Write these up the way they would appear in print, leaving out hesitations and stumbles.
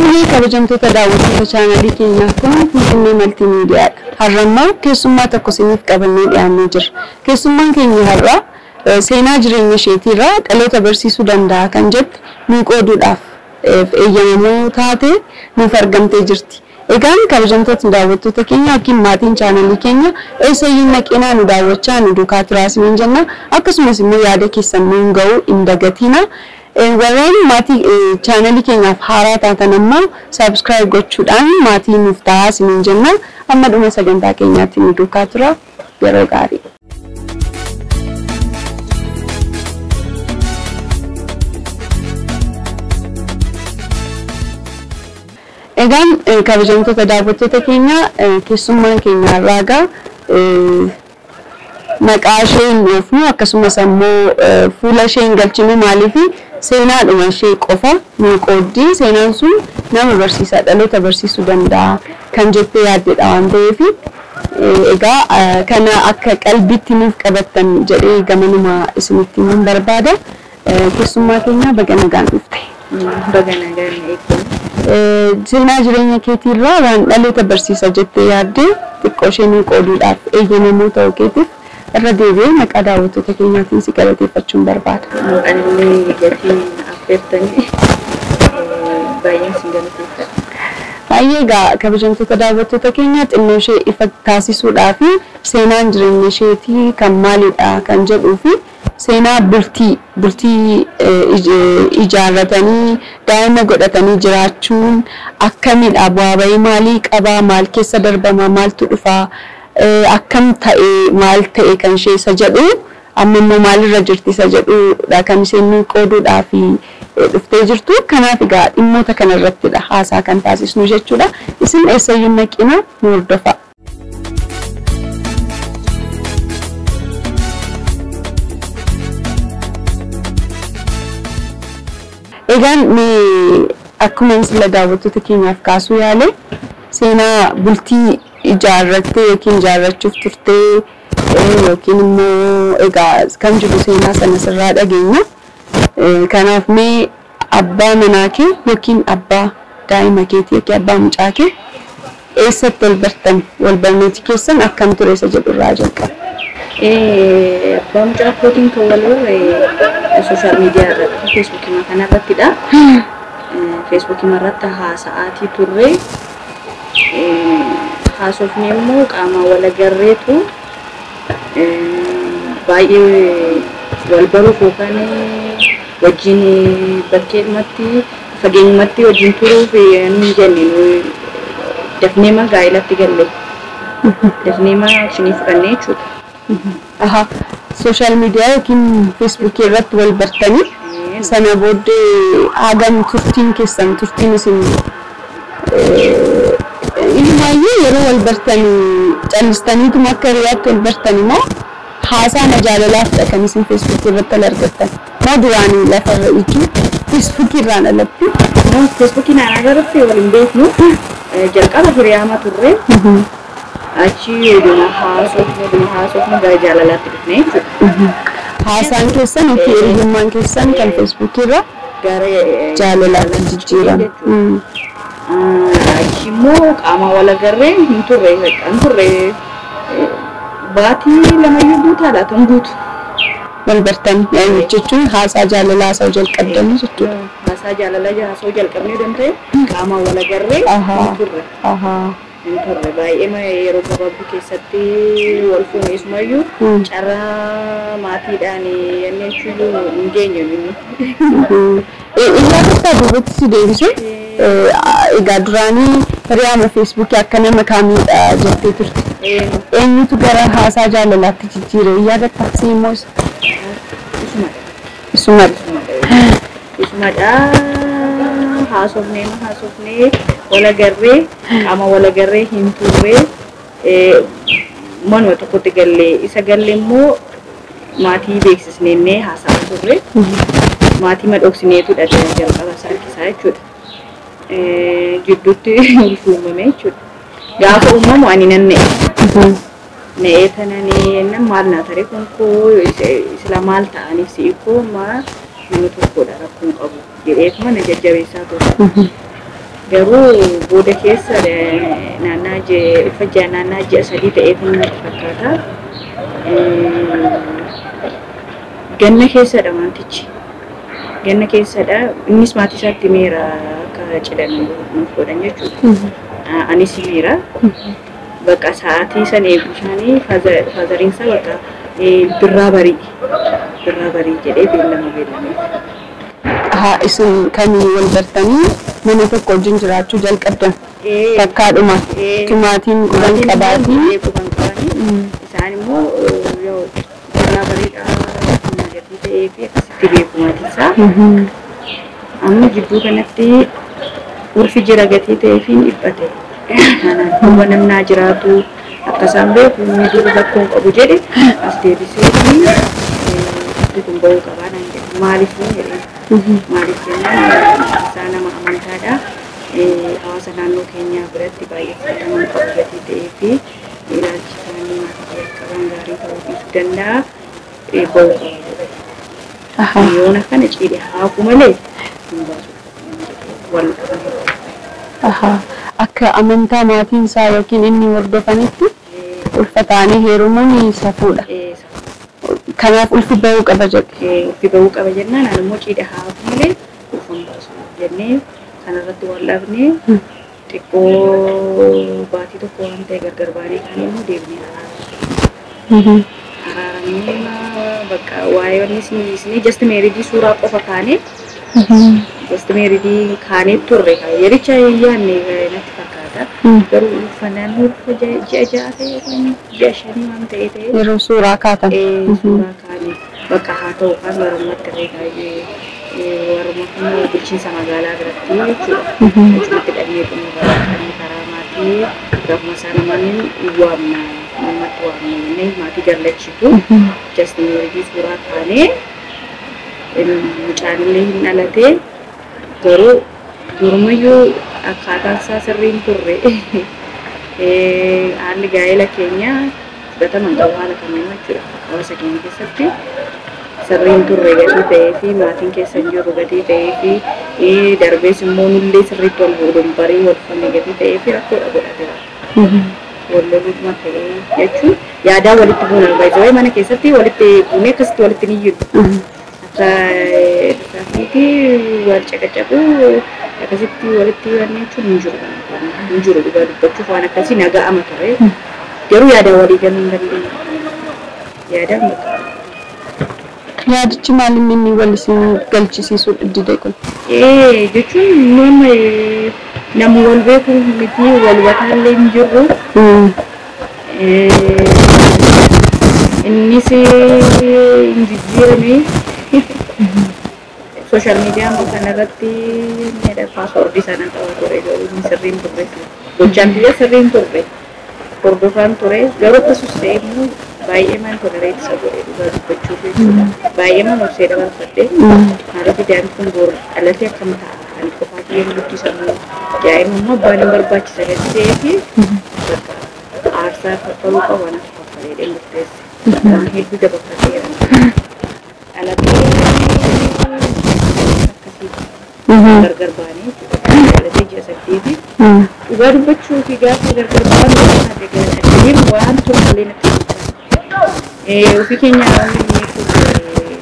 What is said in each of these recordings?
Ini kabajamtoota daawwattoota chaanalii keenyaa kun Finfinnee Maltiimiidiyaadha. Har'ammoo keessummaa tokko isiniif qabannee dhiyaannee jirra. Keessummaan keenya har'a seenaa jireenya isheetiirraa dhaloota barsiisuu danda'a kan jette nu qooduudhaaf eeyyamamoo taate nuuf argamtee jirti. Egaan kabajamtoota daawwattoota keenya yookiin maatiin chaanalii keenya eessayyuu naqinaa nu daawwachaa nu duukaa turaa isiniin jenna. Akkasumas immoo yaada keessan nuun ga'uu hin dagatinaa. Warreen maatii chaanalii keenyaaf haaraa taatan ammoo subscribe gochuudhaan maatii nuuf ta'aa isiniin jenna. Amma dhuma sagantaa keenyaatti nu duukaa tura. Yeroo gaarii. Egaan kabajamtoota daawwattoota keenya keessummaan keenya irraa maqaa ishee hin dhoofnu akkasumas ammoo fuula ishee hin galchinu maaliif seenaadhuma ishee qofa nu qooddi. Seenaan sun nama barsiisaa dhaloota barsiisuu danda'a kan jettee yaaddedha waan ta'eef egaa kana akka qalbitti nuuf qabattan jedhee gamanuma isinitti himuun barbaada. Keessummaa keenya baga nagaan dhufte. Baga nagaan eeguu. Seenaa jireenya keetiirraa waan dhaloota barsiisa jettee yaaddee xiqqoo ishee nu qooduudhaaf eeyyamamoo ta'uu keetiif irra deebi'ee maqaa daawwattoota keenyaatiin si galateeffachuun barbaada. Ani gatii affeertanii baay'een si galateeffadha. Baay'ee egaa kabajamtoota daawwattoota keenya xinnoo ishee ifa taasisuudhaaf seenaan jireenya isheetii kan maalidha kan jedhuu fi seenaa bultii ijaarratanii daa'ima godhatanii jiraachuun akkamidha bu'aa bahii maalii qabaa maal keessa darbama maaltu dhufaa akkam ta'e maal ta'e kan ishee isa jedhu amma immoo maalirra jirti isa jedhudha kan isheen nu qooduudhaaf dhuftee jirtu. Kanaaf egaa dhimmoota kanarrattidha haasaa kan taasisnu jechuudha. Isin eessayyuu naqina nu hordofaa. Egaan akkuma sila daawwattoota keenyaaf kaasuu yaale seenaa bultii ijaarrattee yookiin ijaarrachuuf turtee yookiin immoo egaa kan jiru seenaa sana sirraa dhageenya. Kanaaf mee abbaa manaa kee yookiin abbaa daa'ima keetii yookiin abbaa mucaa kee eessatti wal bartan wal barnooti keessan akkam ture isa jedhurraa jalqaba. Abbaa mucaa kootiin kan wal barre social media irratti Facebook kanarrattidha. Facebook irratti haasa'aatii turre haasofni immoo qaama wal agarreetu baay'ee wal baruuf yookaan wajjin bakkeedhumatti fageenyumatti wajjin turuuf hin jenne dafnee gaa'ilatti galle dafnee akshinii fudhannee jechuudha. Social media yookiin Facebook irratti wal bartanii sana booddee hagam turtiin keessan turtiin isin ilmaayyuu yeroo wal bartanii callistaniituma akka hiriyaatti wal bartan immoo haasaa jaalalaafidha kan isin Facebook irratti wal argattan moo duraanii lafarra ijji Facebook irraan alatti. Facebook irraan agarratti waliin beeknu jalqaba hiriyaama turre achi haasofnu gara jaalalaatti dhufne jechuudha. Haasaan keessan yookiin hiriyummaan keessan kan Facebook irra gara jaalalaatti jijjiirame. Achi immoo qaama wal agarree hin turre baatii lamayyuu guutaadha tan guutu. Wal bartan jechuun haasaa jaalalaa haasa'uu jalqabdanii jechuudha. Haasaa jaalalaa haasa'uu jalqabnee danda'e qaama wal agarree hin turre. Hin turre baay'ee yeroo gabaabduu keessatti wal fuuneessumayyuu carraa maatiidhaan yennee jechuun hin geenye inni. Iyyaa akka duubatti si deebise egaa duraanii hiriyaama Facebook akka nama kaamiidha jettee turte. Eenyutu gara haasaa jaalalaatti jijjiire iyyaa gattaasi immoo isumadha. Haasofnee wal agarree qaama wal agarree hin turre manuma tokkotti gallee isa gallee immoo maatii beeksisnee haasaa turre maatii madhoksineetudha jalqaba isaa jechuudha. Jidduutti uumame jechuudha. Gaafa uumamu ani na'ee tananii maal naa tare kun koo isla maal ta'aniif si'i koo nama tokkodha rakkoon qabu jedheetuma na jajjabeessaa ture. Garuu booda keessa naannaa ulfa naannaa ji'a sadii ta'ee kan fakkaata. Ganna keessadha wantichi. Ganna keessadha. Innis maatii isaatti meera akka cidhan nuuf godhan jechuudha. Anis meera. Bakka sa'aatii san eeguushaanii faazariinsa bakka birraa barii jedhee beellama. Isin kan wal bartanii mana tokko wajjin jiraachuu jalqabdan fakkaadhuma timaatiin quban qabaatii isaan immoo yoo birraa bariidhaa nagatii ta'ee fi akkasitti beeku maatii isaa. Amma jidduu kanatti urfi jira gatii ta'ee fi dhiphate. Kanaafuu namnaa jiraatu akkasaan beeku inni dura rakkoon qabu jedhe as deebisee fi kun bahuu qabaa naan jedhu maaliif jedhee maaliif jennaan isaa nama amantaadha. Hawaasa naannoo keenyaa biratti baay'ee fudhatama qabu gatii ta'ee fi ilaalchi isaanii maatii qaban gaarii ta'uu dhiisuu danda'a. Bahuu qaba. Yoona kana cidhe haafu malee hin baasu wal qabanii. Akka amantaa maatiin isaa yookiin inni hordofanitti ulfataanii heerumuun safuudha. Kanaaf ulfi bahuu qaba jedhe. Ulfi bahuu qaba jennaan immoo cidhe haafu malee ulfa hin baasu jennee kanarratti wal dhabnee xiqqoo baatii tokko waan ta'e gargar baanee kan immoo deemnee araaramnee bakka waa'ee wanni isin just meeridii suuraa qofa kaanee just meeridii kaanee turre yericha yaanne natti fakkaata. Garuu uffannaan ji'a ja'a ta'e yookaan ji'a shanii waan ta'e yeroo suuraa kaatan suuraa kaanii bakka haa ta'u kan warummaatti reegaa warumma kun bulchiinsa magaalaa biratti jechuudha. Achumatti dhabee xumura kan karaa maatii gafuma isaa namoonni waamna namatti waamna jennee maatii gallachiitu just meeridii suuraa kaanee mucaan illee hin dhalatee garuu durumayyuu akkaataan isaa sirriin turre haalli gaa'ela keenyaa fudhatama hin qabu haala kamiin jechuudha. Hawaasa keenya keessatti sirriin turre gatii ta'ee fi maatiin keessa hin jiru gatii ta'ee fi darbees immoo nullee sirriitti wal fuudhuun barii wal uffanne gatii ta'ee fi rakkoodha godhateera. Wal loluutuma ta'ee jechuun yaadaan walitti buunan baay'ee mana keessatti walitti buunee akkasitti walitti ni jiru. Akkasitti wal caqacaqu akkasitti walitti wanne jechuun hin jiru dhugaa dubbachuuf waan akkasii naga'ama ture garuu yaadaan walii galuu hin dandeenye. Yaadaan bakka yaadichi maal inni wal isin galchisiisuu didde kun? Jechuun nama wal beeku miti wal wataallee hin jirru. Innis hin jijjiirame. Social media kanarratti meedha paaswoordii sana qaba ture garuu inni sirriin turre gochaan biyya sirriin turre hordofaan ture garuu akkasumas ta'e immoo baay'ee maan tolereet isa godhe dhugaa dubbachuuf jechuudha. Baay'ee maan obsee dabarfadhe haala fidaan kun boru dhalatee akkam ta'a ani qofaa biyyeen guddisamu daa'ima immoo abbaan hin barbaachisa gadi ta'ee fi aarsaa kaffaluu qaban akka kaffalee murteesse waan hedduu dabarfateera. Gargar baanii dhalatee ji'a saddeeti dhugaa dubbachuu fi gaafa gargar baanii waan turmalee natti fakkaata. Ofii keenya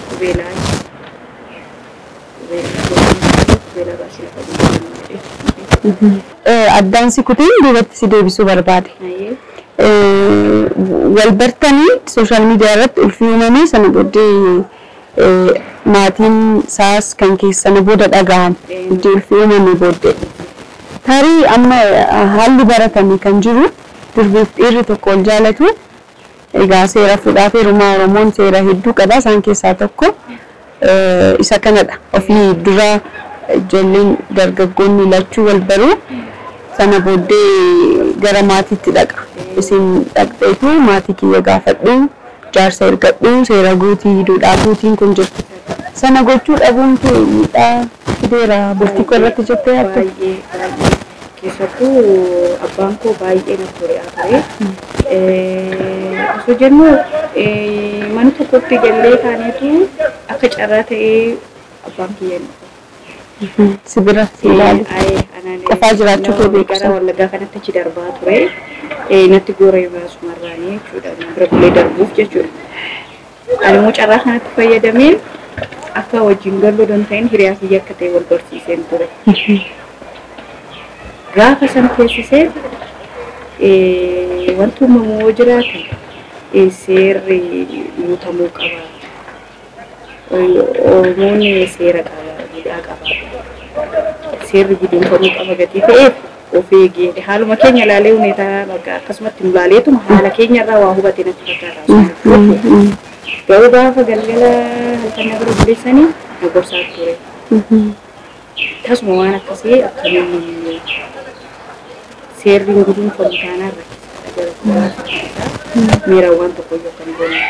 qubeelaa baasii lafa addaan si kutiin duubatti si deebisuu barbaade. Wal bartanii sooshaal miidiyaa irratti ulfii uumamee sana booddee maatiin saas kan keessana booda dhaga'an itti ulfii uumamee booddee tarii amma haalli baratame kan jiru durbiif dhiirri tokko wal jaalatu egaa seera fuudhaa fi heerumaa Oromoon seera hedduu qaba isaan keessaa tokko isa kanadha. Ofii dura ijoolleen dargaggoonni lachuu wal baruu sana booddee gara maatiitti dhaqa. Isin dhaqxeetu maatii kiyya gaafadhu jaarsa ergadhu seera guutii duudhaa guutiin kun jirtu. Sana gochuu dhabuun kee miidhaa fideera bultii koo irratti jettee yaaddu? Keessattuu abbaan koo baay'ee natti tole'aa ture. Osoo jennu mana tokkotti gallee kaaneetu akka carraa ta'ee abbaan kiyya si bira si ilaalu. Ana qofaa jiraachuu kee beeksisa. Gara Wallaggaa kanatti achi darbaa ture. Natti gooree baasumarraanii jechuudha. Bira bulee darbuuf jechuudha. Ani immoo carraa kanatti fayyadamee akka wajjin galuu danda'in hiriyaa kiyya akka ta'e wal barsiiseen ture. Gaafa san keessisee wanti uumamoo jiraate seerri guutamuu qaba. Oromoon seera qaba, biyyaa qaba. Seerri guutamuu qaba gatii ta'eef of eegee haaluma keenya ilaalee huneetaa bakka akkasumatti ilaaleetuma haala keenya irraa waa hubatee natti fakkaata. Garuu gaafa galgala halkan nagara buleessanii na gorsaa ture. Tasuma waan akkasii akkamiin seerri guutamuu taanaa irra miirawwan tokko yookaan goone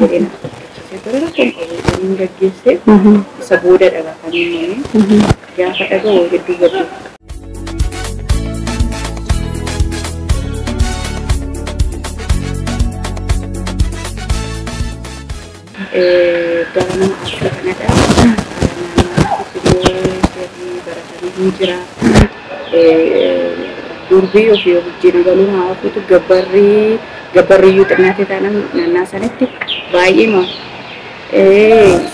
jedheen akkasii rakkoon qabu waliin gaggeessee isa booda dhagaa kan uumame gaafa dhagaa hedduu gaddu. Gama nama asii kanadha. Naannoo baratanii jira. Durbii ofii wajjin galuun hawwaatutu gabbarriyyuu xinnaatee taanaan naannaa sanitti baay'eema.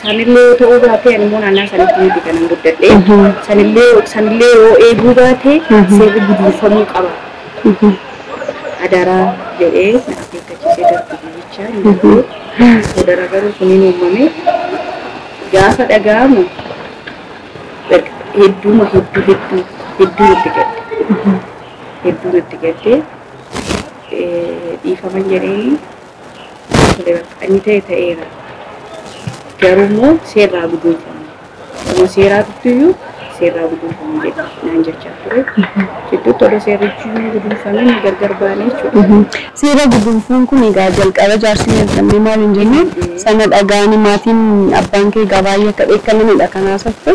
Sanillee ta'uu baatee ani immoo naannaa sanitti miti kanan guddadhee. Sanillee yoo eeguu baatee seerri guutamuu qaba. Adaraa jedhee na akeekkachisee darbii jechaa Saudara garuu kuniin uumame gaafa dhaga'amu hedduu itti gadde dhiifaman jedhanii inni ta'eera. Garuu immoo seerraa guduunfamu. Seeraa tuttuyyuu seerraa guduunfamu naan jechaa ture. Gidduutti odoo seerrichi guduunfamee gargar baanee jechuudha. Seera guduunfuun kun egaa jalqaba jaarsi argamee maal hin jenne sana dhagaanii maatiin abbaan kee gabaayyaa akka beekamanidha kanaaf hafte.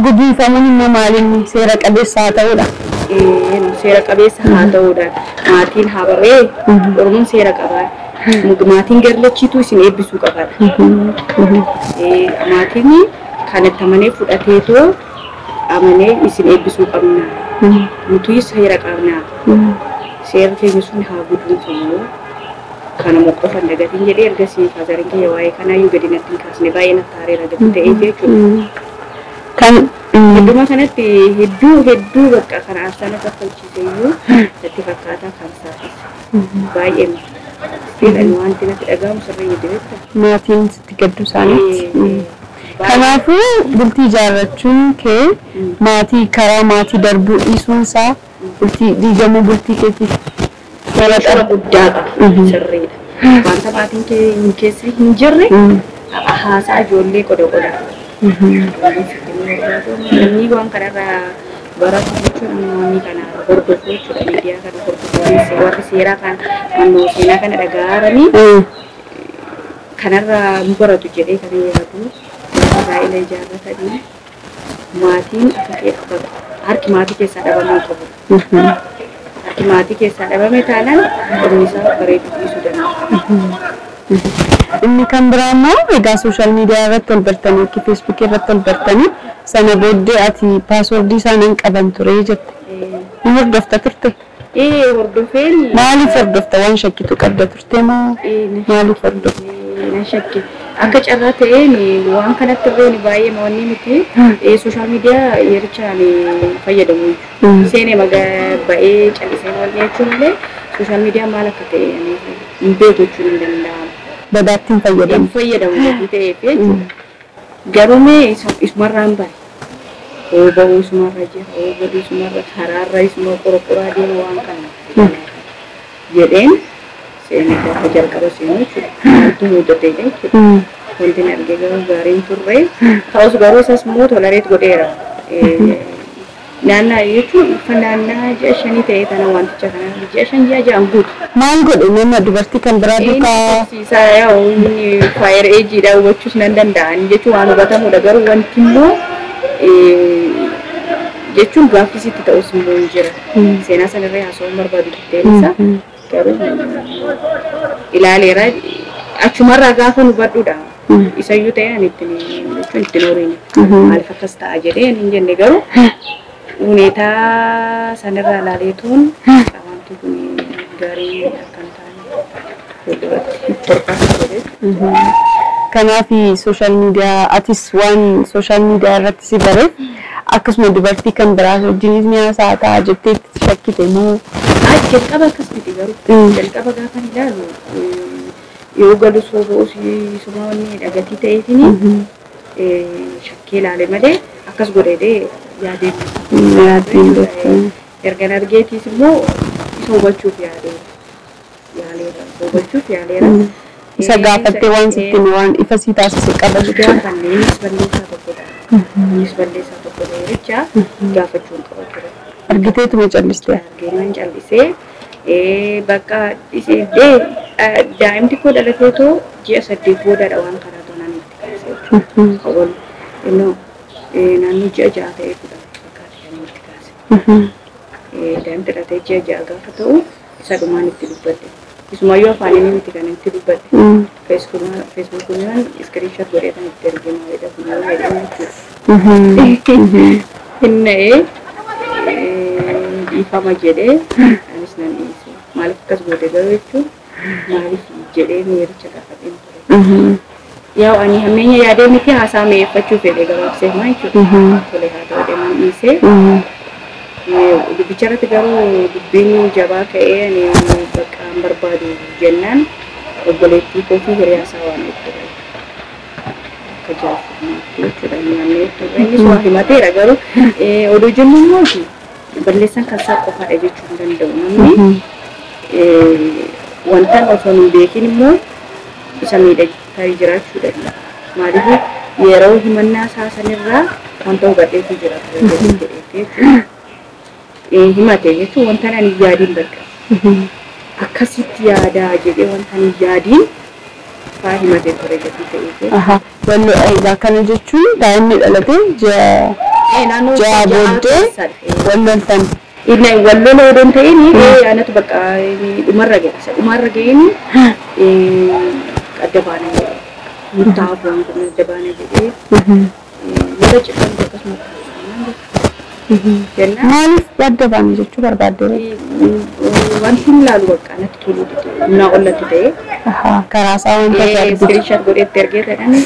Guduunfamuun immoo maaliin seera qabeessa haa ta'udha. Seera qabeessa haa ta'udha. Maatiin haa barree Oromoon seera qabaa. Maatiin garlachiitu isin eebbisuu qabaadha. Maatiin kanatti amanee fudhateetoo amanee isin eebbisuu qabna. Nuti seera qabna. Seera keenya sun haa guduunfamu. Kana moqofan dagatiin jedhee ergasii faazarin kiyya waa'ee kanaayyuu gadi natti hin kaasne baay'ee natti aareera gadi ta'ee jechuudha. Hedduma kanatti hedduu bakka kana arsana kaffalchiiseyyuu natti fakkaataa kan saafisa. Baay'ee fedhan wanti natti dhaga'amu sirrii diretta. Maatiin sitti gadduu isaaniitti. Kanaafuu bultii ijaarrachuun kee maatii karaa maatii darbuu dhiisuun isaa bultii diigamuu bultii keetiif Seera guddaa qaba sirriidha. Wanta maatiin keessa hin jirre haasaa ijoollee qoda. Namni waan kanarraa baratu jechuudha namoonni kana hordofu jechuudha miidiyaa kana hordofu warri seeraa kan naannoo seenaa kana dhaga'anii kanarraa nu baratu jedhee kan yaadu gaa'ela ijaarratanii maatiin harki maatii keessaa dhabamuu qabu. Harki maatii keessaa dhabame taanaan qonni isaa bareeduu dhiisuu danda'a. Inni kan biraa immoo egaa sooshaal miidiyaa irratti ol bartanii yookiin feesbuukii irratti ol bartanii sana booddee ati paaswoordii isaan qaban ture jette. Ni hordofta turte? Hordofeen. Maaliif hordofta waan shakkitu qabda turte moo maaliif hordofta? Na shakki. Akka carraa ta'een waan kanatti irreen baay'ee mawanni miti sooshaal miidiyaa yerichaan fayyadamu. Seenee ba'ee callisee waan jechuun illee sooshaal miidiyaa maal akka ta'e hin beeku jechuun hin danda'amu. Badaattiin fayyadamu. Fayyadamu ta'eef jechuudha. Garuu isumarraan bahe. Bahuu isumarra jira, baduu isumarra karaarra isuma qorqoraa deemu waan kana jedheen seenee gaafa jalqaba seenu jechuudha. Wanti mudatee jechuudha. Wanti argee garuu gaariin turre ta'us garuu isas immoo tolareet godheera. Naannaa jechuun naannaa ji'a shanii ta'ee kana wanticha kana ji'a shan ji'a ja'an guutu. Maal godhe nama dubartii kan biraa duukaa? Isaa yaa inni faayir eejiidha hubachuus nan danda'an jechuun waan hubatamudha garuu wanti immoo jechuun gaaffisitti ta'us immoo hin jira. Seenaa sanarree haasawwan barbaadu deddeebisa garuu ilaaleera achumarraa gaafa nu badhuudha. Isayyuu ta'e ani ittiin horiin maaliif akkas ta'a jedhee hin jenne garuu ሁኔታ ሰነራ ላሌቱን ቀማንቱ ጋሪ አካንታን ከናፊ ሶሻል ሚዲያ አቲስ ዋን ሶሻል ሚዲያ ረት ሲበረ akkasuma dubartii kan biraa wajjinis ni haasaa jetteetti shakkite moo jalqaba akkasumatti garuu jalqaba gaafa ilaalu yoo galu soboonni dhagatii ta'eetini shakkii ilaale malee akkas godhee yaadeen ergan argeetiis immoo isa hubachuuf yaaleera isa gaafattee waan sittin waan ifa sii taasise qaba jechuudha. Kanneenis balleessaa tokkodha. Innis balleessaa tokkodha jecha gaafachuun qaba ture. Argiteetuma callistee? Argeenan callisee bakka daa'imti koo dhalateetoo ji'a 8 boodaadha waan karaa toonaan itti kaasee jechuudha. Naannoo ji'a 6 ta'ee fakkaata kan itti kaase. Daa'imti dhalatee ji'a 6 gaafa ta'u isa dhumaan itti dubbadde. Isumayyuu afaaniin miti kan itti dubbadde. Feesbuukiin iskiriinshot godheetan itti erginu jechuudha. Inna'ee dhiifama jedhee anis nan dhiise. Maaliif akkas godhe garuu jechuun maaliif jedhee miiricha gaafadheen ture. Yaa ani hammeenya yaadee miti haasaa mi'eeffachuuf fedhe gabaabsee maa jechuudha. Tole haa ta'u deeman dhiisee. Dubbicha garuu dubbiin jabaa ka'ee ani bakka hin barbaadu jennaan obboleettii kootii hiriyaasaa waan jechuudha. Akka jaallatu jechuudha. Innis waa himateera garuu oduu jennu immoo balleessan kan isaa qofaadha jechuu hin danda'u. Namni wantaan osoo hin beekin immoo isa miidhagee jiraachuu danda'a. Maaliif yeroo himannaa isaa sanirraa wanta hubadheetu jira jechuudha. Himate jechuun wanta ani yaadiin bakka akkasitti yaadaa jedhee wanta ani yaadiin faa himate ture jechuudha ta'ee. Wallo egaa kana jechuun daa'imni dhalatee ja'a booddee wallon tan. Wallon odoon ta'een anatu bakka dhumarra ga'e. Dhumarra ga'een adda baanee murtaa'aaf waan kun adda baanee jedhee yeroo citan akkasuma. Maaliif adda baane jechuu barbaadde? Wanti ilaalu bakka natti tolu na ollatti ta'e. Karaa isaa wanta argu. Iskiriinshot godheetti ergee ta'anii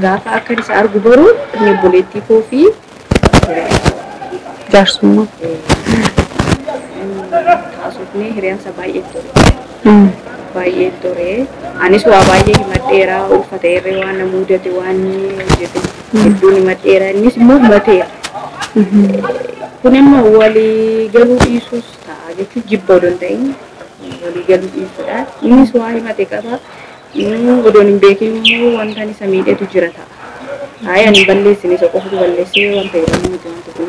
gaafa akka isa argu baruu inni obboleettii koo fi jaarsummaa. Taasifnee hiriyaansa baay'ee ture. Baay'ee ture. Anis waa baay'ee himadheeraa uffata irree waan na mudate waan hojjete hedduun himadheeraa innis immoo himateera. Kun immoo walii galuu dhiisuus ta'a jechuun jibba odoo hin ta'in walii galuu dhiisuudha. Innis waa himate qaba. Odoo hin beekin immoo wanta isa miidhetu jira ta'a. Ani balleessine isa qofatu balleessee wanta jedhamu miti wanta kun.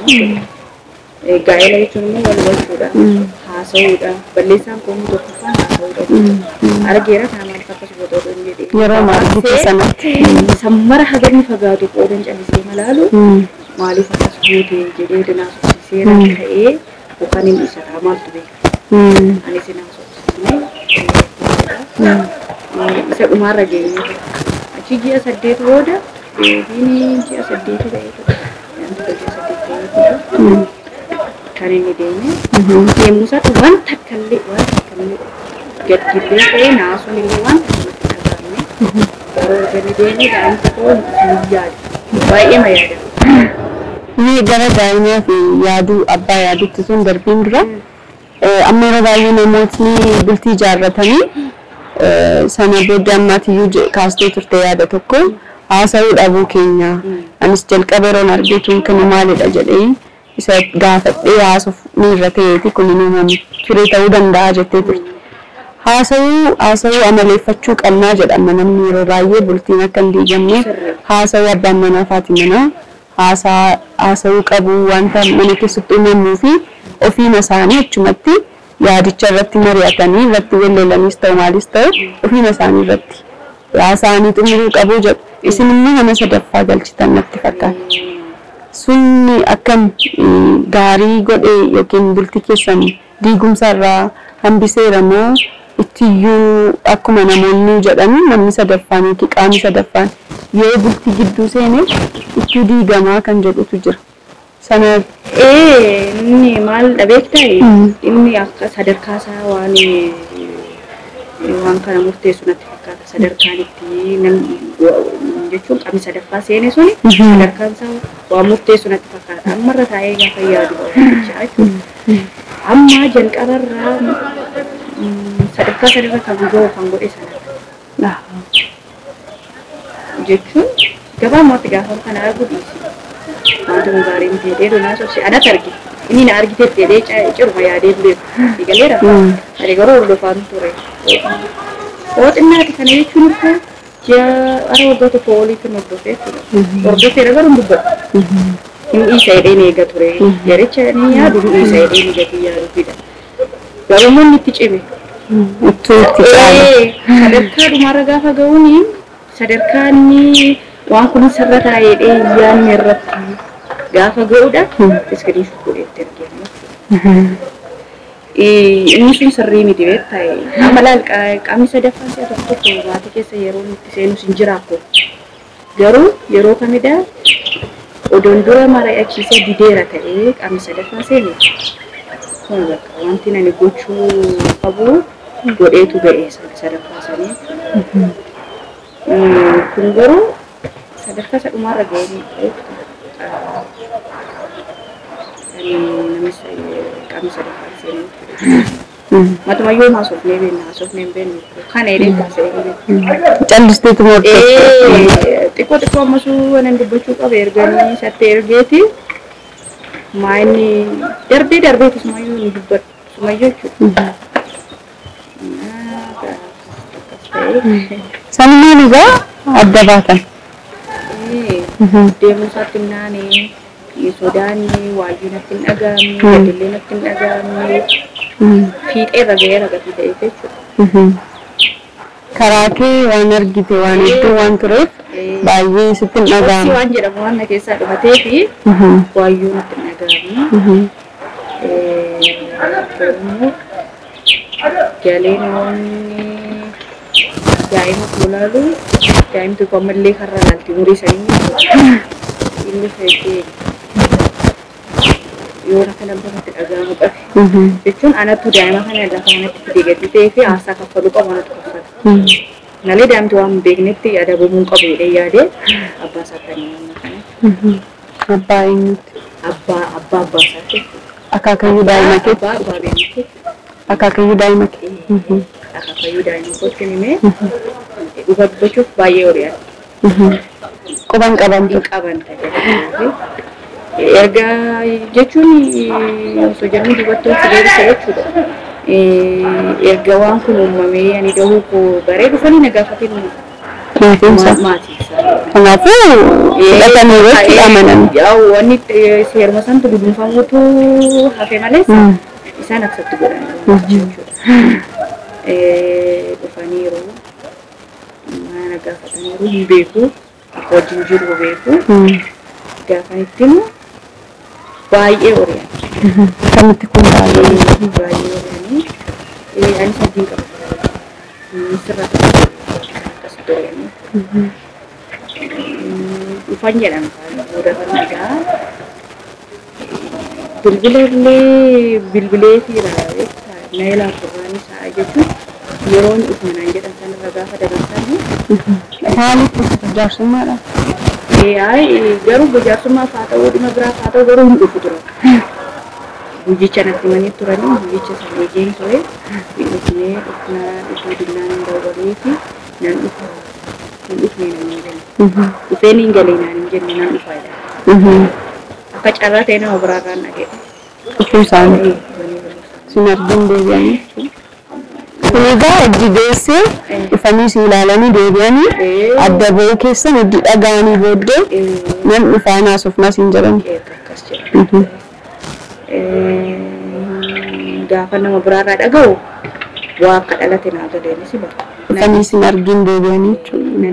Gaa'ela jechuun immoo wal hubachuudha. Haasa'uudha. Balleessaan koomuu tokkoffaan haasa'uudha. Argeera kana maaliif akkas goota odoo hin jedhee. Yeroo maal sanatti sammara hagamni fagaatu qoodan callisee malaalu. Maaliif akkas gootee jedhee dinaa sochisiiseera ta'ee yookaan inni isa ta'a maaltu beeka. Anis dinaa sochisiisnee isa dhumaarra geenye achi ji'a 8 booda deebiin ji'a 8 ta'ee kan inni deeme deemuusaatti wanta akkallee gaddibbee ta'ee naasuun illee wanta namatti dhagahamne yeroo gadi deemee daa'imti koo yaada baay'ee ma yaada. Ni gara daa'immaa fi yaaduu abbaa yaadutti sun darbiin dura amma yeroo baay'ee namootni bultii ijaarratanii sana booda ammaatiyyuu kaastee turte yaada tokko haasa'uu dhabuu keenya anis jalqaba yeroon argeetuun kana maalidha jedhee isa gaafadhee haasuuf miirra ta'eeti kun inni ture ta'uu danda'a jettee turte. Haasa'uu amaleeffachuu qabnaa jedhama namni yeroo baay'ee bultiin akka hin diigamne haasa'uu abbaan manaa fi manaa haasa'uu qabu wanta mana keessatti uumamuu fi ofiima isaanii achumatti yaadicha irratti mari'atanii irratti walloolanis ta'u maalis ta'u ofiima isaanii irratti haasa'anii xumuruu qabu jedhu isin immoo nama sadaffaa galchitan natti fakkaata. Sunni akkam gaarii godhee yookiin bultii keessan diigumsa irraa hambiseera moo ittiyyuu akkuma namoonni jedhan namni sadaffaan yookiin qaamni sadaffaan yoo bultii gidduu seenee ittuu diigamaa kan jedhutu jira. Sana inni maal dhabeektai inni akka sadarkaasaa waan kana murteessu natti fakkaata sadarkaan itti jechuun qabni sadaffaa seene suni sadarkaan isaa waan murteessu natti fakkaata ammarra taa'ee gaafa yaadu jechuudha amma jalqabarraa sadarkaa sadarkaa kan godhe sana jechuun gabaamatti gaafa kana arguu dhiisi wanti gaariin ta'ee donaa sobsi ana targi inni na argite ta'ee ciruma yaadee ture digaleera ani garuu hordofaan ture ooxinnaati kana jechuun akka ara waggaa tokko olii kan hordofee garuu dubbadhu inni isa jedheen eega ture yaricha ni yaadu isa jedheen eegatu yaadudha gabamoonni itti cime sadarkaa dhumarra gaafa ga'uuni sadarkaanni waan kun sarara taa'ee yaanni irratti gaafa ga'uudha iskiriin shukkuleetti arginu inni sun sirrii miti beektaa amma laal qaamni sadaffaan si'a tokko maatii keessa yeroo itti seenus hin jiraakko garuu yeroo kamidha odoon dura mari'achiisee dideera ta'ee qaamni sadaffaa seene kun bakka wanti nani gochuu qabu godheetu ga'ee sadaffaa sanii kun garuu sadarkaa sadhumaarra ga'ee kami sadaffaa seenee matuma yoo haasofnee beeknu kana jedhee kaasee callisteetu mootii xiqqoo ammasuu waan dubbachuu qabe erganii sattee ergeeti maayini darbeetu sumayyuu ni dubbadhu sumayyuu jechuudha. Sanniin egaa adda baatan. Deemuu isaatti naanii sodaanni waayyuu natti hin dhagahamne gadillee natti hin dhagahamne fiixee raga'ee ragatii ta'ee jechuudha. Karaa kee waan argite waan hedduu waan tureef baay'ee sitti hin dhagahamu. Waan jedhamu waan na keessaa dhumatee fi waayyuu natti hin dhagahamne. Galeen namoonni daa'ima kulaalu daa'imti ammallee karra laalti umurii isaanii inni fe'ee yoo kana bakka dhagahamu qabe jechuun anatu daa'ima kana lafa kanatti fidee gadi ta'ee fi haasaa kaffaluu qabu anatu kaffala. Malee daa'imti waan beeknetti adabamuu qabu jedhee yaadee abbaa isaa kan kana. Abbaa eenyuti? Abbaa isaati. Akaakayyuu daa'ima keetti? Abbaa beeknetti. Akaakayyuu daa'ima keetti? Akaakayyuu daa'ima kootti himee dhuga dubbachuuf baay'ee horiyaadha. Quban qabantu. Qaban ta'e. Erga jechuun osoo jennu dubartoon sileessa jechuudha. Erga waan kun uumamee ani dahuu koo baree dhufanii na gaafatanii maatii isaa. Kanaafuu fudhatanii irratti amanan. Wanni seeruma santu gudunfamuutu hafe malees isaan aksatti godhan jechuudha. Dhufaniiru mana gaafataniiru hin beeku wajjin jiru beeku gaafanitti immoo baay'ee horiyaa. Kamitti kun baay'ee horiyaanii ani sadii qaba sirraa akkasitti horiyaanii dhufan jedhama booda kan egaa bilbilee fiira na ilaa turraan isaa jechuun yeroo inni dhufmanaan jedhan sanarra gaafa dabarsanii haalitti jaarsummaadha. Garuu jaarsummaaf haa ta'uu dhimma biraaf haa ta'u garuu hin dhufu ture. Guyyicha natti himanii turanii guyyicha sana eegeen ture dhufnee dhufuu dinnaan hin dabalee fi nan dhufa hin dhufnee nan hin jenne. Dhufeen hin galee naan hin jenne nan dhufaa jedha. Akka carraa ta'e nama biraarraan dhaga'e. Dhufuu isaanii sin argin deebi'anii. Egaa hojii geessee dhufanii si ilaalanii deebi'anii adda bahuu keessan hojii dhaga'anii booddee nan dhufaa naasofnaa siin jedhan. Gaafa nama biraarraa dhaga'u waa akka dhalate naa galeenis bara. Dhufanii sin argin deebi'anii jechuudha.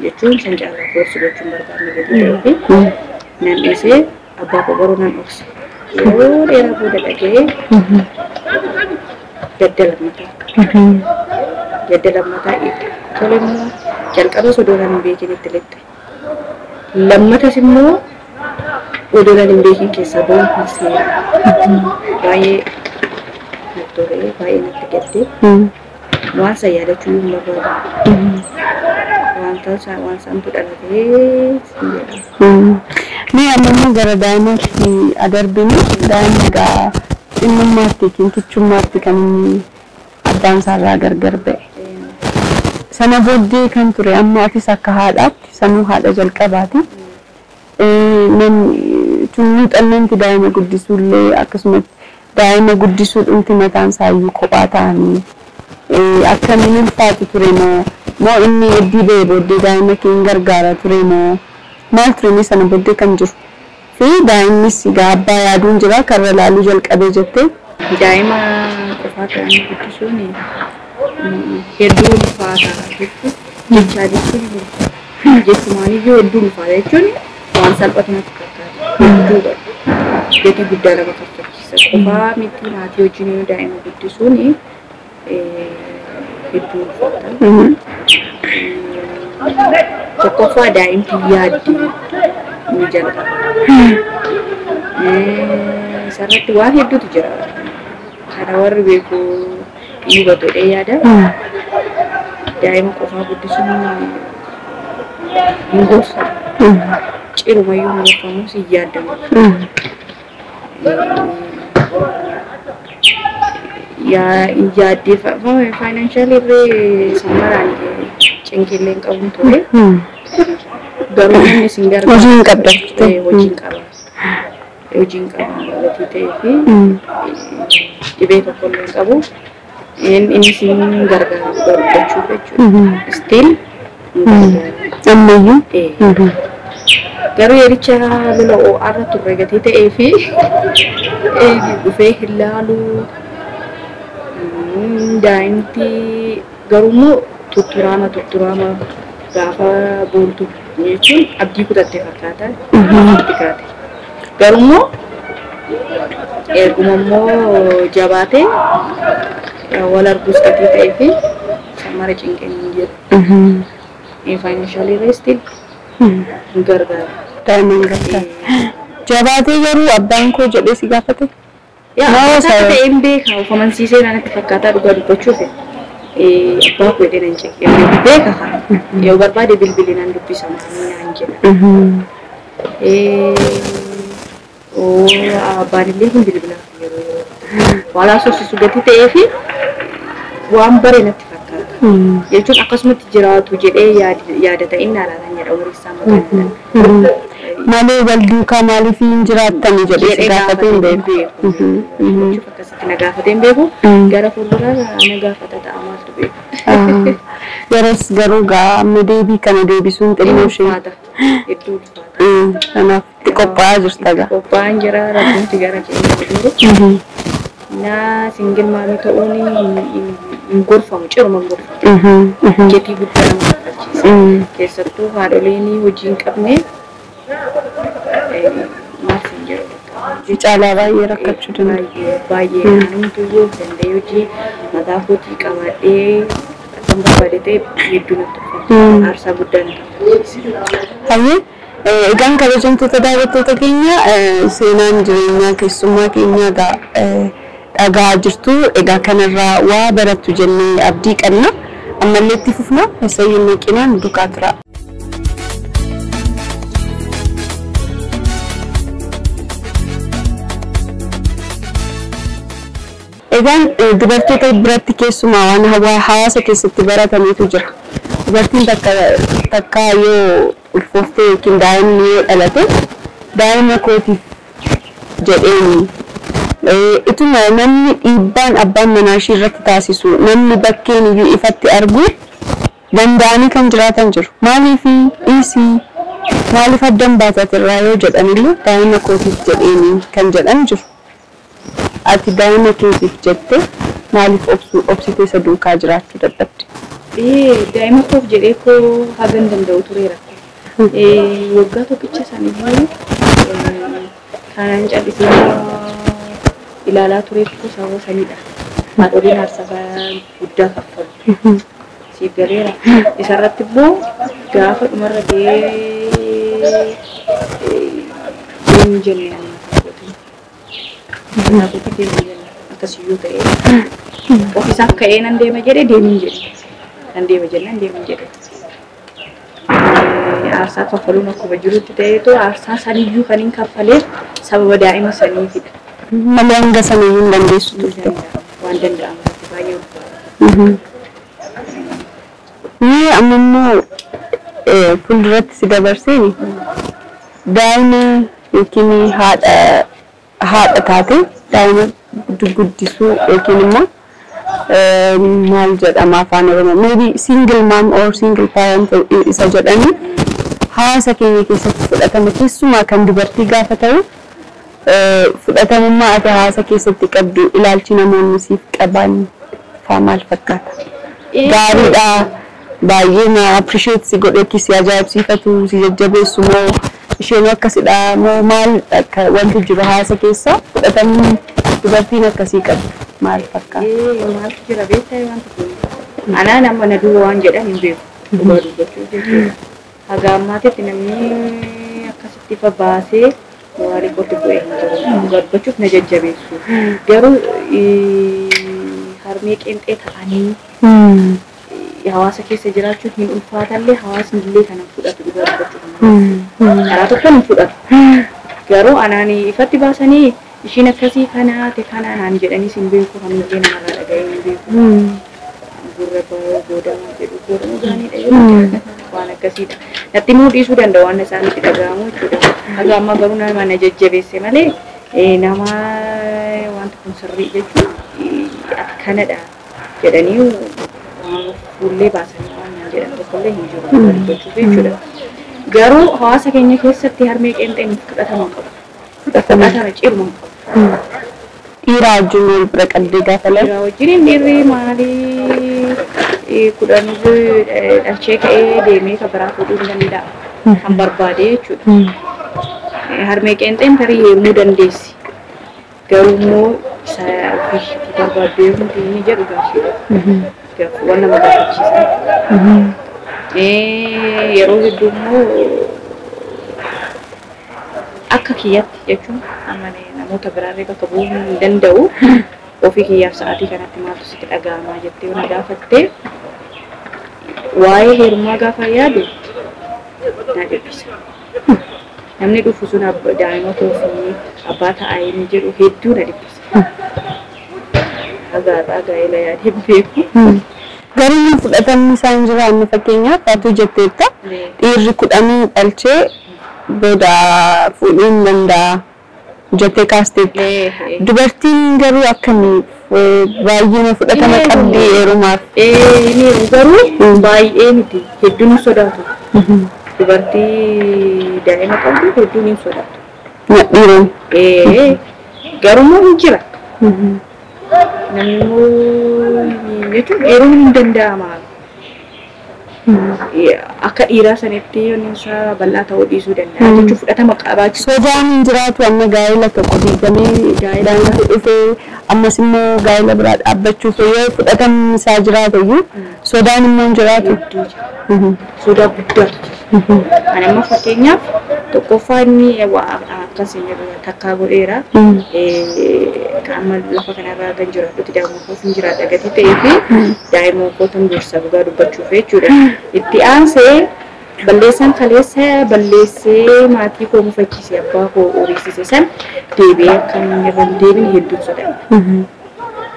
Jechuun san caalaa koorsi gochuun barbaanne gadi ta'ee nan dhiisee abbaa koo garuu nan dhokse. Yeroo dheeraa booda dhaga'ee gadda lammataa eegde. Tole immoo jalqaba sodoonaan hin beekin itti lixxe. Lammatas immoo odolan hin beekin keessa ba'uun kun seera. Baay'ee turee baay'ee natti gaddee waan san yaadachuu hin barbaadu. Waan santu dhalatee Mee amma gara daa'imaatti adarbinu daa'imni egaa xinnummaatti kinkichummaatti kan inni addaan isaarraa gargar ba'e. Sana booddee kan ture amma atis akka haadhaatti sanuu haadha jalqabaati. Namni muuxannoomti daa'ima guddisuullee akkasumas daa'ima guddisuu dhumti mataan isaayyuu kophaa ta'anii akkamiin ulfaatu ture moo inni heddii ba'ee booddee daa'ima kee gargaara ture moo maal ture sana booddee kan jiru fi daa'imnis egaa abbaa yaaduun jira karra laaluu jalqabee jettee. Daa'ima qofaa ta'anii guddisuun hedduu ulfaata jechaa jechuun jechumaaniyyuu hedduu ulfaata jechuun waan salphatu natti fakkaata hedduu gatii guddaa nama kaffachiisa qofaa miti maatii wajjin daa'ima guddisuun hedduu ulfaata. Tokkoffaa daa'imti yaaddi ni jalqaba. Isarratti waan hedduutu jira. Kana warri beeku ni hubatu yaada. Daa'ima qofaa guddisuun hin gorsa. Cirumayyuu murafamus hin yaadamu. Yaadde financially irree samaraan cinqilleen qabuun ture. Garuu inni isin gargaara. Hojiin qabda. Hojiin qaba. Hojiin qaba gatii ta'ee fi dhibee tokkollee qabu. Inni isin gargaara godhachuuf jechuudha. Still ammayyuu. Garuu yericha lola OR turre gatii ta'ee fi dhufee hin laalu. Daa'imti garuu tutturama gaafa booltu jechuun abdii kutattee fakkaata. Garuu erguma immoo jabaatee wal arguus gatii ta'ee fi samara cinqeen hin jiru. Financially rested gargaara. Daa'imman gargaara. Jabaatee garuu abbaan koo jedhee si gaafate. Yaa ta'e hin beeka ufamansiisee naannatti fakkaataa dhugaa dubbachuuf abbaa koo jedhee nan cekkee beeka haa yoo barbaade bilbilinaan dubbisamu naan jedha. Abbaan illee hin bilbilaaf yeroo waalaa soosisu gatii ta'ee fi waan bare natti fakkaata jechuun akkasumatti jiraatu jedhee yaada ta'in naalaatan jedha wariisaa maqaan. Malee wal duukaa maaliif hin jiraattan jedhee si gaafatee hin beeku. Akkasitti na gaafatee hin beeku. Gara fuulduraa na gaafata ta'a maaltu beeku. Yeroos garuu amma deebii kana deebisuun xinnoo ishee. Hedduu ulfaata. Kanaaf itti qophaa'aa jirta gaa. Qophaa'aan jira rabbiinti gara keenya jiru. Na singil maamii ta'uun hin gorfamu ciruma hin gorfamu. Gatii guddaa nama kaffachiisa. Keessattuu haadholeen hojii hin qabne. Caalaa baay'ee rakkachuu danda'a. Baay'ee namni yoo danda'e hojii mataa kootii qabaadhee kan barbaade ta'e hedduu natti ulfaata. Aarsaa guddaa natti ulfaata. Hayyee egaan kabajamtoota daawwattoota keenya seenaan jireenyaa keessummaa keenyaa dhagaa jirtu egaa kanarraa waa barattu jennee abdii qabna. Ammallee itti fufna eessayyuu naqinaan duukaa tura. Egaan dubartoota biratti keessumaa waan hawaasa keessatti baratametu jira. Dubartiin takka yoo ulfooftee yookiin daa'imni yoo dhalate daa'ima kootiif jedheen ituma namni dhiibbaan abbaan manaa ishii irratti taasisu namni bakkeen iyyuu ifatti argu danda'anii kan jiraatan jiru. Maaliif dhiisii maaliif addan baasatirraa yoo jedhanillee daa'ima kootiif jedheen kan jedhan jiru. Ati daa'ima keetiif jettee maaliif obsitee isa duukaa jiraachuu dadhabde? Daa'ima koof jedhee koo hagan danda'u tureera. Waggaa tokkicha isaanii kanaan callisee ilaalaa tureetu sababa sanidha. Haadholiin aarsaa guddaa kaffalu. Siif galeera. Isarratti immoo gaafa dhumarra gahee deemuu jennee kanaafuu deemuu jennee akkasiyyuu ta'ee ofiisaaf ka'ee nan deema jedhee deemuu jedhe nan deema jennaan deemuu jedhe aarsaa kaffaluun akkuma jirutti ta'eetu aarsaa saniyyuu kan hin kaffaleef sababa daa'ima saniifidha. Malee hanga saniyyuu hin dandeessu turte. Waan danda'amu baay'ee ulfaata. Ni amma immoo fuulduratti si dabarseen daa'ima yookiin haadha taate daa'ima guddisuu yookiin immoo maal jedhama afaan Oromoo maybe single mom or single parent isa jedhanii hawaasa keenya keessatti fudhatama keessumaa kan dubartii gaafa ta'u fudhatamummaa ati hawaasa keessatti qabdu ilaalchi namoonni siif qaban faa maal fakkaata? Gaariidha baay'ee na appreciate si godhetti si ajaa'ibsiifatu si jajjabeessu moo isheen akkasidha moo maal wanti jiru hawaasa keessa fudhatamni dubartiin akkasii qabdu maal fakkaata? Maal jira beektaa wanta kun anaa nama na duuba waan jedhan hin beeku dhugaa dubbachuu jechuudha. Haga ammaatitti namni akkasitti ifa baasee waarii qotti bu'ee hin jiru. Dhugaa dubbachuuf na jajjabeessu. Garuu harmee qeenxee ta'anii hawaasa keessa jiraachuun hin ulfaatallee hawaasni illee kana fudhatu dhugaa dubbachuuf. Karaa tokkoon hin fudhatu. Garuu anaan ifatti baasanii ishiin akkasii kanaate kanaan jedhanii sin beeku kan illee namarraa dhaga'ee hin beeku. Gurra godama jedhu godama gaaniidha jedhu waan akkasiidha. Natti immoo dhiisuu danda'a waan isaanitti dhaga'amu jechuudha. Haga amma garuu nama na jajjabeesse malee nama wanta kun sirrii jechuun akkanadha jedhanii fuullee baasanii waan jedhan tokkollee hin jiru dubbachuuf jechuudha. Garuu hawaasa keenya keessatti harmee qeenxeen fudhatama qabu. Fudhatama cirma qabu. Dhiira wajjin wal bira qabdee gaafa laala. Dhiira wajjin dhiirri maalii kudhan dhalchee ka'ee deemee kan biraa fuudhuu hin danda'a. Kan barbaade jechuudha. Harmee qeenxeen tarii heerumuu dandeessi. Garuu immoo isa ofii barbaadee hundi inni jedhu gaaffiidha. Waan nama gaafachiisan. Yeroo hedduu immoo akka kiyyatti jechuun namoota biraarree bakka bu'uu hin danda'u. Ofii kiyyaaf sa'aatii kanatti maaltu sitti dhaga'amaa jettee yoo na gaafatte waa'ee heerummaa gaafa yaadu na dhiphisa. Namni dhufu sun daa'imota ofii abbaa ta'aa inni jedhu hedduu na dhiphisa. Hagaa gaa'ela yaadee beeku. Garuu fudhatamni isaan jiraanne fakkeenyaaf Faatu jetteetta dhiirri kudhanii dhalchee booda fuudhuu hin danda'a jettee kaasteetti. Dubartiin garuu akkamii baay'ee fudhatama qabdi heerumaaf? Inni garuu baay'ee miti hedduun hin sodaatu. Dubartii daa'ima qabdu hedduun hin sodaatu. Dhiiroon? Garuu hin jira. Namni jechuun heeruun hin danda'ama. Akka dhiiraa sanitti yoon isaa bal'aa ta'uu dhiisuu danda'a jechuun fudhatama qabaachuu. Sodaan hin jiraatu amma gaa'ela tokko diigamee gaa'elaan dhufee ammas immoo gaa'ela biraa dhaabbachuuf yoo fudhatamni isaa jiraatu iyyuu sodaan immoo hin jiraatu. Sodaa guddaatu jira. Kan amma fakkeenyaaf tokkoffaa inni akkas takkaa godheera. Amma lafa kanarraa kan jiraatutti daa'ima kootiin jiraadha gatii ta'ee fi daa'ima kootiin dursa dhugaa dubbachuuf jechuudha. Itti aansee balleessaan kaleessa balleessee maatii koo mufachiise abbaa koo horiisise san deebi'ee akka inni irra hin deebine hedduun sodaadha.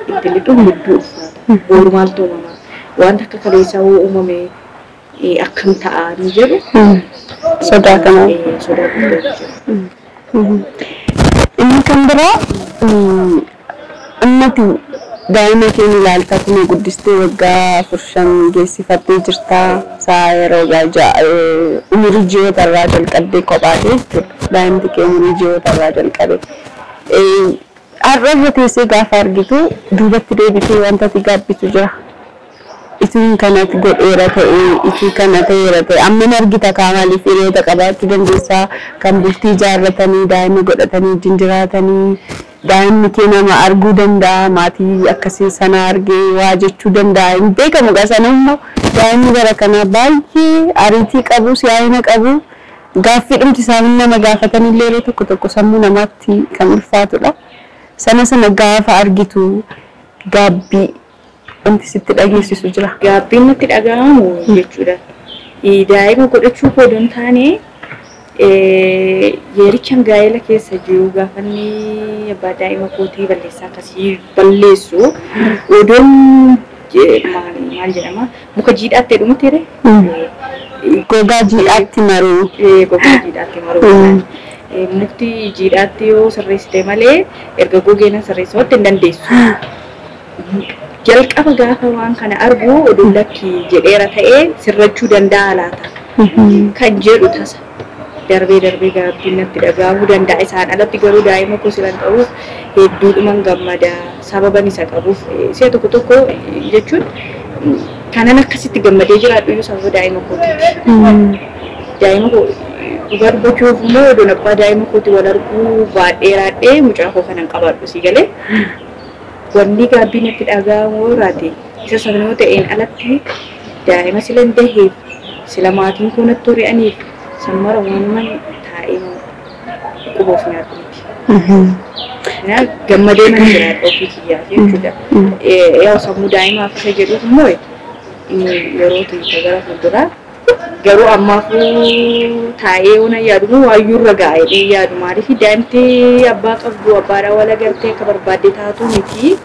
Itti lixuun hedduu ulfaata. Boru maaltu uumama? Wanta akka kaleessaa uumame akkam ta'a ni jedhu sodaa kanaa. Sodaa guddaatu jira. Inni kan biraa ammati daa'ima keenya ilaaltaa kun guddistee waggaa 4 geessifattee jirta saa yeroo umurii ji'oota irraa jalqabdee kophaatee jechuudha. Daa'imti kee umurii ji'oota irraa jalqabe. Har'a irra teessee gaafa argitu duubatti deebitee wanta ati gaabbitu jira. Isin kanatti godheera ta'ee isin kana ta'eera ta'e amma argita kaamaaliif hiriyoota qabaachuu dandeessaa kan bultii ijaarratanii daa'ima godhatanii wajjin jiraatanii daa'imni kee nama arguu danda'a maatii akkasii sana argee waa jechuu danda'a hin beekamu sana immoo daa'imni bara kana baay'ee ariitii qabu siyaa'ina qabu gaaffii dhumti isaanii nama gaafatanillee yeroo tokko sammuu namaatti kan ulfaatudha. Sana gaafa argitu gaabbii wanti sitti dhageessisu jira. Gaabbiin natti dhaga'amu jechuudha. Daa'ima godhachuu koo don taane yerichaan gaa'ela keessa jiru gaafanni abbaa daa'ima kootii balleessaa akkasii balleessu odoon maal jedhama muka jiidhaatti dhumte gogaa jiidhaatti maruu. Gogaa jiidhaatti maruu. Mukti jiidhaatti yoo sirreessite malee erga gogeenan sirreessuu hin dandeessu. Jalqaba gaafa waan kana argu oduun lakki jedheera ta'ee sirrachuu danda'a laata kan jedhu tasa darbee gaabbiin natti dhaga'amuu danda'a. Isaan alatti garuu daa'ima koo silan ta'uuf hedduudhuman gammada sababan isa qabuuf si'a tokko jechuun kanan akkasitti gammadee jiraadhu iyyuu sababa daa'ima kootiiti. Daa'ima koo dhugaa dubbachuuf immoo oduun abbaa daa'ima kooti wal arguu baadheeraadhee mucaa koo kanan qabaadhu si galee. Wanni gaabbiin natti dhaga'amu raate isa sabnoo ta'een alatti daa'ima sila daheef sila maatiin koo natti hori'aniif sammara waanuma taa'ee quboof nyaatuuti. Gammadee mana jiraadha ofii kiyyaaf jechuudha. Yaa sammuu daa'imaaf isa jedhuuf immoo yeroo ta'e gara fuulduraa garuu ammaafuu taa'ee ona yaadu waayyuurra gaa'ee yaadu maaliif daa'imti abbaa qabdu abbaadhaa wal agartee akka barbaadde taatu miti.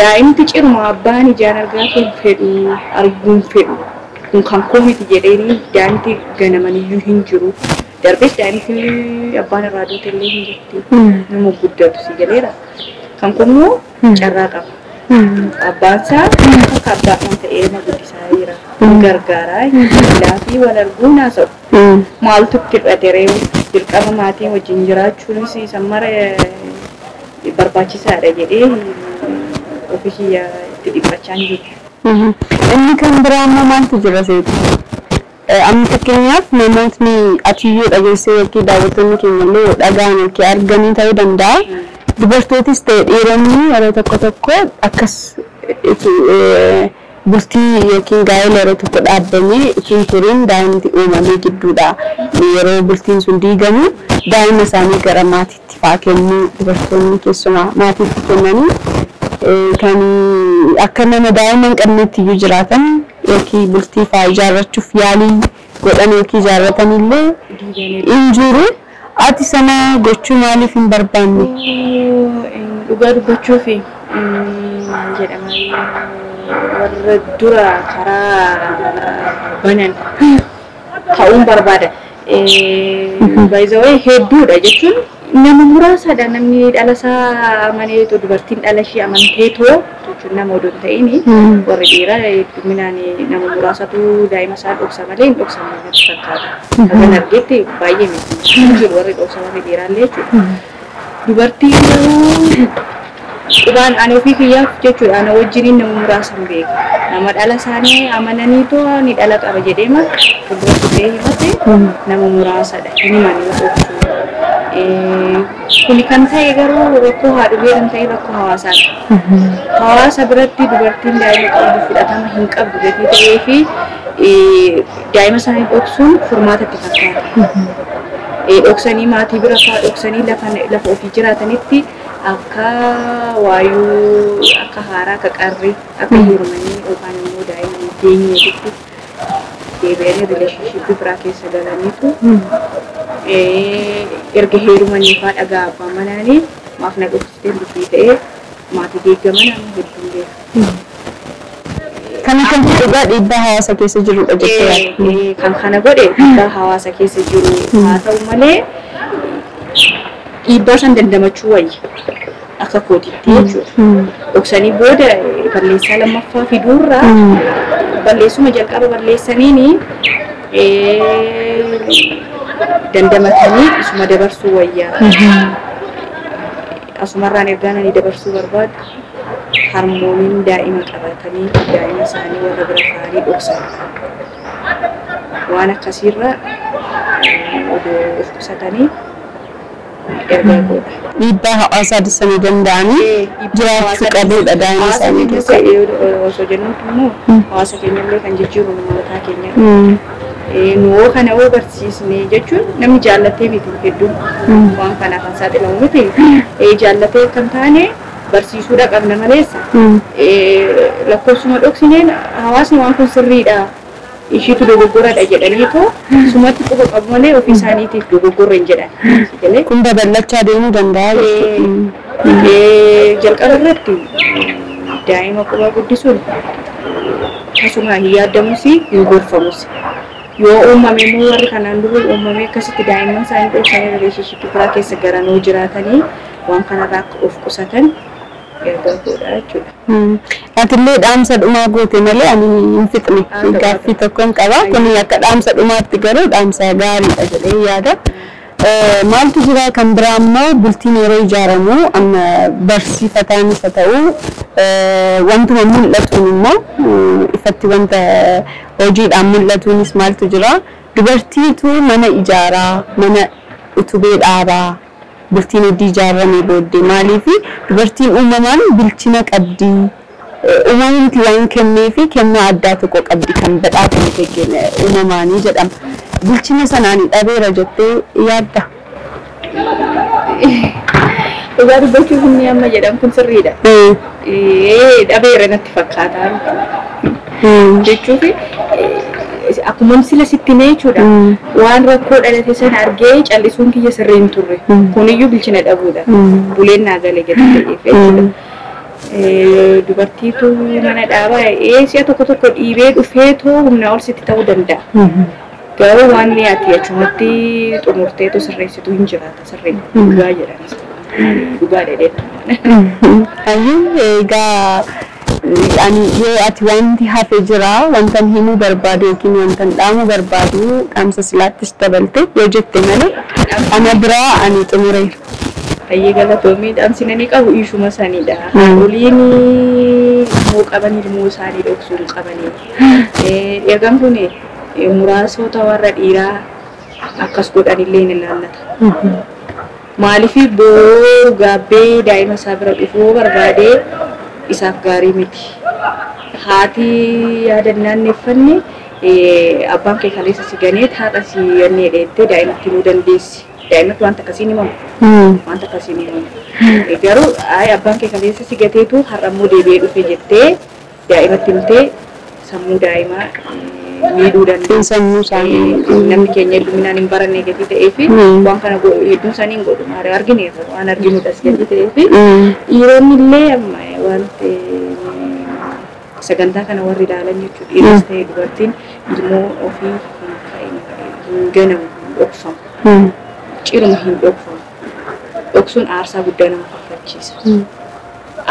Daa'imti ciruma abbaan ijaan argaa kan fedhu arguun fedhu kun kan koo miti jedheeni daa'imti ganamaniyyuu hin jiru. Darbees daa'imti abbaan irraa duute illee hin jirti. Nama guddatu si galeera. Kan kunimmoo carraa qaba. Abbaan isaa akka abbaa kan ta'ee nama guddisaa jira. Gargaaraa ilaafi wal arguu naasa'u. Maaltu itti dhadheree dirqama maatiin wajjin jiraachuunis sammara barbaachisaadha jedhee ofii itti dhiphachaa hin jiru. Inni kan biraa immoo maaltu jira seetu? Amma fakkeenyaaf namootni atiyyuu dhageessee yookiin daawwattoonni keenya illee dhagaan yookiin arganii ta'uu danda'a. Dubartootis ta'e dhiironni yeroo tokko akkas bultii yookiin gaa'ela yeroo tokko dhaabbamee ittiin turiin daa'imti uumamee gidduudha. Yeroo bultiin sun diigamu daa'ima isaanii gara maatiitti fa'aa kennuu dubartoonni keessumaa maatiitti kennanii kan akka nama daa'ima hin qabneetti iyyuu jiraatan yookiin bultii fa'aa ijaarrachuuf yaalii godhan yookiin ijaarratan illee hin jiru. Ati sana gochuu maaliif hin barbaanne? Dhugaa dubbachuuf maal jedhama warra dura karaa banan ta'uun barbaada. Baay'ee hedduudha jechuun nama muraasaadha namni dhalasaa amaneetoo dubartiin dhalashii amanteetoo jechuun nama odoon ta'ini warri dhiiraa hedduminaan nama muraasatu daa'ima isaa dhoksa malee hin dhoksamne natti fakkaata. Kan argetti baay'ee miti jiru warri dhoksa warri dhiiraallee jechuudha. Dubartiin qubaan ani ofii kiyyaaf jechuudha ana wajjiniin nama muraasan beeka. Nama dhala isaanii amananiitoo ni dhala qaba jedheema fuulduratti ta'ee himate nama muraasadha. Inni manii dhoksu. Kuni kan ta'e garuu rakkoo haadholee kan ta'e rakkoo hawaasaadha. Hawaasa biratti dubartiin daa'ima qabdu fudhatama hin qabdu gatii ta'ee fi daa'ima isaanii dhoksuun furmaata itti fakkaata. Dhoksanii maatii bira fa'aa dhoksanii lafa ofii jiraatanitti akka waayuu akka haaraa akka qarree akka heerumanii yookaan immoo daa'ima hin geenyeetti deebi'anii rileeshinshiippii biraa keessa galaniitu erga heerumanii fa'aa dhagaa abbaa manaanii maaf na dhoksitee dubbii ta'ee maatii deeggaman amma hedduun beeku. Kan dhugaa dhiibbaa hawaasa keessa jirudha jechuudha. Kan kana godhe dhiibbaa hawaasa keessa jiru haa ta'u malee dhiibbaa san dandamachuu wayya akka kootitti jechuudha. Dhoksanii booda balleessaa lammaffaa fiduurraa balleessuma jalqaba balleessaniini dandamatanii isuma dabarsuu wayyaa. Asumarraan ergaananii dabarsuu barbaadu harmooniin daa'ima qabatanii daa'ima isaanii warra bira fa'anii dhoksan. Waan akkasiirra odoo of qusatanii ergaa godha. Dhiibbaa hawaasaa dissanii danda'anii jiraachuu qabuudha daa'ima isaanii keessa. Osoo jennuutu immoo hawaasa keenyallee kan jijjiiru mataa keenya. Nuu kana oo barsiisne jechuun namni jaallatee miti hedduu waan kana kan saaxilamu miti jaallatee kan taane barsiisuudha qabna maleessa lakkoofsuma dhoksineen hawaasni waan kun sirriidha ishiitu dogoggoradha jedhaniitoo sumatti quba qabu malee ofii isaaniitiif dogoggorra hin jedhan kun babal'achaa deemuu danda'a jalqaba irratti daa'ima quba guddisuun asuma hin yaadamus hin gorfamus yoo uumame immoo warri kanaan dura uumame akkasitti daa'imman isaanii dhoksanii rileeshinshippii biraa keessa garanoo jiraatanii waan kanarraa akka of qusatan ergagoodha jechuudha. Atillee dhaamsa dhumaa goote malee ani hin fixne gaaffii tokkoon qaba kun akka dhaamsa dhumaatti garuu dhaamsa gaariidha jedhee yaada. Maaltu jira kan biraa immoo bultiin yeroo ijaaramu amma barsiifataan isa ta'u wantuma mul'atuun immoo ifatti wanta hojiidhaan mul'atuunis maaltu jira dubartiitu mana ijaaraa mana utubee dhaabaa bultiin hedduu ijaarame booddee maaliif dubartiin uumamaan bilchina qabdi uumamti waan kennee fi kennaa addaa tokko qabdi kan badhaafamte uumamaanii jedhama. Bilchina sanaan dhabeera jettee yaadda? Dhugaa dubbachuuf inni amma jedhamu kun sirriidha. Dhabeera natti fakkaata jechuuf akkuma sila sitti jechuudha. Waan rakkoo dhalate sana argee callisuun kiyya sirrii hin turre. Kuniyyuu bilchina dhabuudha. Buleen naa galee gadi ta'eef jechuudha. Dubartiitu mana dhaabaa si'a tokko tokko dhiibee dhufeetoo humna ol sitti ta'uu danda'a. Garuu waan ati achumatti xumurteetu sirreessitu hin jiraata sirriin dhugaa jedhanis dhugaa dheedheedha. Egaa ani yoo ati wanti hafe jira wantan himuu barbaadu yookiin wantan dhaamuu barbaadu dhaamsa silaattis dabalte yoo jette malee ana biraa ani xumureera. Fayyee galatoomii dhaamsinanii qabu ishuma saniidha. Haadholiin immoo qabanii ilmoo isaanii dhoksuu hin qabanii. Eegan kun muraasota warra dhiiraa akkas godhanillee ni ilaallata. Maaliif boo gaabbee daa'ima isaa bira dhufuu barbaadee isaaf gaarii miti. Haati yaadannaan neeffanne abbaan kee kaleessa si ganee haadha si yannee dheettee daa'imatti himuu dandeessi. Daa'imatti wanta akkasii ni himamu. Wanta akkasii ni himamu. Garuu abbaan kee kaleessa si gateetu har'ammoo deebi'ee dhufe jettee daa'imatti himtee sammuu daa'imaa miidhuu dandeessa. Namni keenya illuminaan hin baranne gadi ta'ee fi waan kana hedduun isaanii hin godhu. Argineerra waan arginuudhas gadi ta'ee fi dhiironni illee amma wanti sagantaa kana warri ilaalan jechuudha. Dhiiras ta'ee dubartiin ilmoo ofii hin ganamu hin dhokfamu. Cirma hin dhokfamu. Dhoksuun aarsaa guddaa nama kaffachiisa.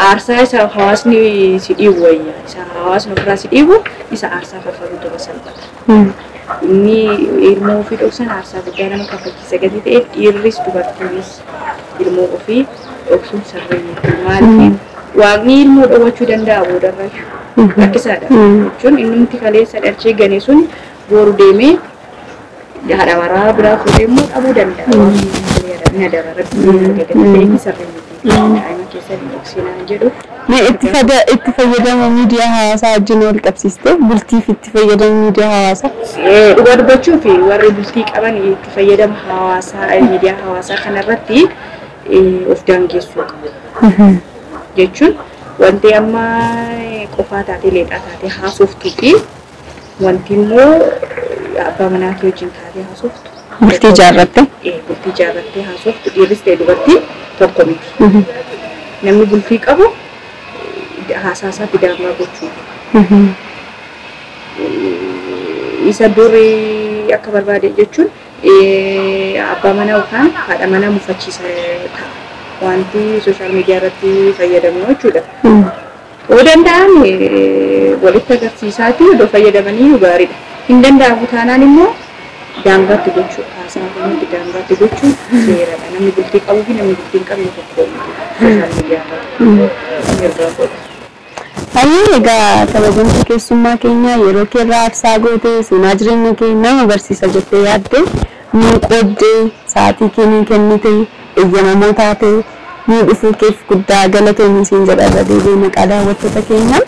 Aarsaa isa hawaasni si dhiibu wayyaa. Isa hawaasni ofirraa si dhiibu isa aarsaa kaffalu dura salphata. Inni ilmoo ofii dhoksan aarsaa guddaa nama kaffachiisa gadi ta'e dhiirris dubartiinis ilmoo ofii dhoksuun sirrii maaliif waaqni ilmoo dhowwachuu danda'a boodarrayyuu. Rakkisaadha. Jechuun inni nuti kaleessa dhalchee gane sun boru deemee haadha waraa biraa fuudhee immoo dhabuu danda'a. Ni dararratti gadi sirrii. Daa'ima keessatti dhoksinaan jedhu. Itti fayyadama miidiyaa hawaasaa wajjin wal qabsiistee bultiif itti fayyadama miidiyaa hawaasaa. Dhugaa dubbachuuf warri bultii qaban itti fayyadama hawaasaa miidiyaa hawaasaa kanarratti of daangeessuu qabu. Jechuun wanti amma qofaa taatee leexaa taatee haasoftuu fi wanti immoo abbaa manaa kee wajjin taatee haasoftu. Bultii ijaarrattee. Bultii ijaarrattee haasoftu dhiirris ta'e dubartii tokko miti. Namni bultii qabu haasaa fi daangaa gochuu. Isa durii akka barbaade jechuun abbaa manaa yookaan haadha manaa mufachiisa ta'a. Wanti sooshaal miidiyaa irratti fayyadamu jechuudha. Yoo danda'ame walitti agarsiisaati yoo fayyadamanii gaariidha. Hin danda'amu taanaan immoo daangaatti gochuu haasaa kanatti daangaatti gochuu seeradha. Namni bultii qabuu fi namni bultii hin qabne tokko sooshaal miidiyaa irratti. Egaa kabajamtuu keessummaa keenya yeroo keerraa aarsaa gootee seenaa jireenya kee nama barsiisa jettee yaadde nuu qooddee sa'aatii keenii kennite eeyyamamoo taate nuu dhufuu keef guddaa galatoomii siin jedha irra deebi'ee maqaa daawwattoota keenyaan.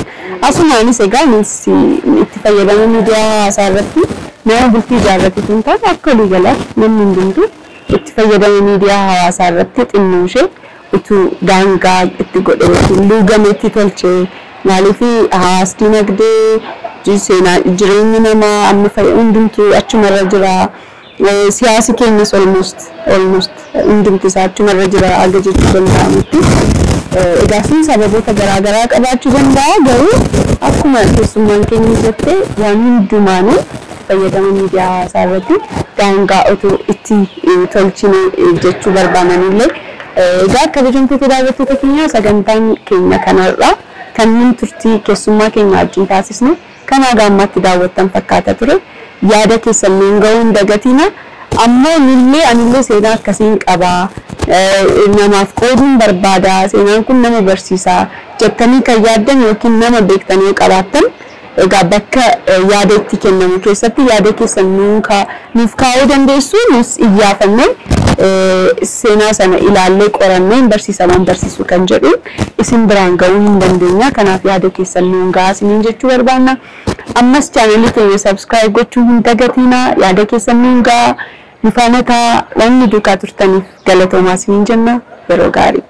Asumaanis egaa itti fayyadama miidiyaa hawaasaa irratti nama bultii jaarrate tun taate akka olii galaatti namni hundumtuu itti fayyadama miidiyaa hawaasaa irratti xinnoo ishee utuu daangaa itti godhe yookiin luugame itti tolche maaliif hawaas dinagdee seenaa jireenyi namaa amma hundumtuu achumarra jira siyaasi keenyas almost hundumti isaa achumarra jira aga jechuu danda'amutti egaasiin sababoota garaagaraa qabaachuu danda'a garuu akkuma keessummaan keenya jette waan hundumaanuu fayyadama miidiyaa hawaasaa irratti daangaa otoo itti tolchine jechuu barbaananillee egaa kabajamtoota daawwattoota keenya sagantaan keenya kanarraa kanneen turtii keessummaa keenya wajjin taasisne kana gaammaatti daawwattan fakkaata ture yaada keessan nuun ga'uun dagatina ammoo nillee anillee seenaa akkasiin qabaa namaaf qooduun barbaada seenaan kun nama barsiisaa jettanii kan yaaddan yookiin nama beektanii qabaattan egaa bakka yaada itti kennamu keessatti yaada keessan nuuf kaa'uu dandeessu nus iyyaafannee seenaa sana ilaallee qorannee barsiisaman barsiisu kan jedhu isin biraan ga'uu hin dandeenya kanaaf yaada keessan nuun gaasiniin jechuu barbaanna ammas chaanelii keenya subscribe gochuu hin dagatina yaada keessan nuun gaa nufaanataa wanni duukaa turtaniif galatoomaa isiniin jenna yeroo gaarii